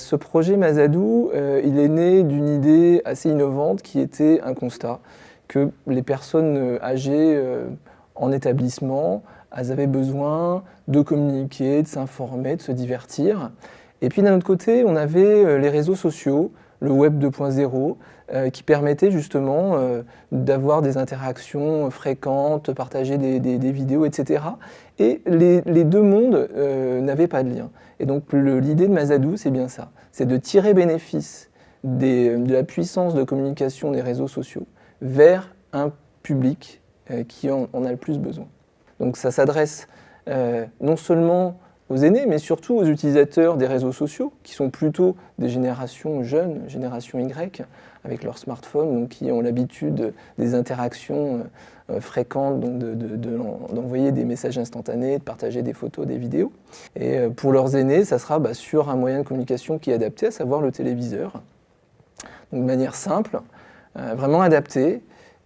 Ce projet Mazadou, il est né d'une idée assez innovante qui était un constat que les personnes âgées en établissement, elles avaient besoin de communiquer, de s'informer, de se divertir. Et puis d'un autre côté, on avait les réseaux sociaux, le web 2.0, qui permettait justement d'avoir des interactions fréquentes, partager des vidéos, etc. Et les deux mondes n'avaient pas de lien. Et donc l'idée de Mazadou, c'est bien ça, c'est de tirer bénéfice de la puissance de communication des réseaux sociaux vers un public qui en a le plus besoin. Donc ça s'adresse non seulement aux aînés, mais surtout aux utilisateurs des réseaux sociaux, qui sont plutôt des générations jeunes, génération Y, avec leur smartphone, donc qui ont l'habitude des interactions fréquentes, donc d'envoyer des messages instantanés, de partager des photos, des vidéos. Et pour leurs aînés, ça sera sur un moyen de communication qui est adapté, à savoir le téléviseur. Donc de manière simple, vraiment adaptée,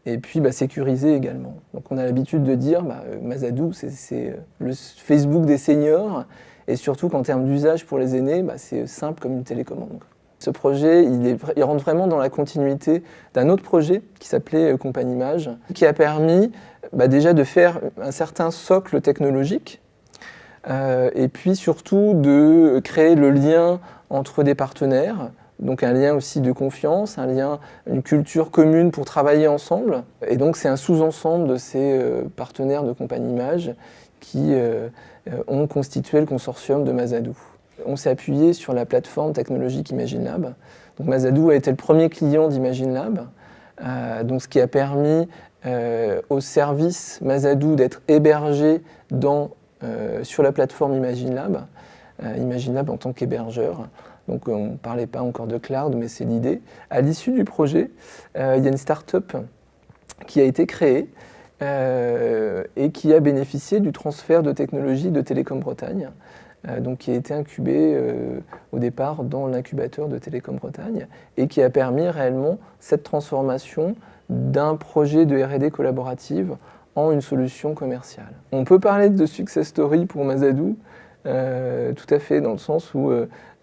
et puis sécurisé également. Donc on a l'habitude de dire Mazadou, c'est le Facebook des seniors, et surtout qu'en termes d'usage pour les aînés, c'est simple comme une télécommande. Ce projet, il rentre vraiment dans la continuité d'un autre projet qui s'appelait Compagnimage, qui a permis déjà de faire un certain socle technologique, et puis surtout de créer le lien entre des partenaires, donc un lien aussi de confiance, une culture commune pour travailler ensemble. Et donc c'est un sous-ensemble de ces partenaires de Compagnimage qui ont constitué le consortium de Mazadou. On s'est appuyé sur la plateforme technologique ImagineLab. Donc Mazadou a été le premier client d'ImagineLab, donc ce qui a permis au service Mazadou d'être hébergé sur la plateforme ImagineLab, ImagineLab en tant qu'hébergeur. Donc on ne parlait pas encore de cloud, mais c'est l'idée. À l'issue du projet, il y a une start-up qui a été créée et qui a bénéficié du transfert de technologie de Télécom Bretagne, donc qui a été incubée au départ dans l'incubateur de Télécom Bretagne et qui a permis réellement cette transformation d'un projet de R&D collaborative en une solution commerciale. On peut parler de success story pour Mazadou, tout à fait, dans le sens où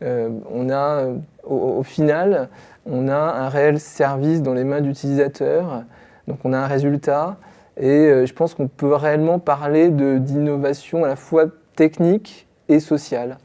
on a, au final, on a un réel service dans les mains d'utilisateurs, donc on a un résultat, et je pense qu'on peut réellement parler d'innovation à la fois technique et sociale.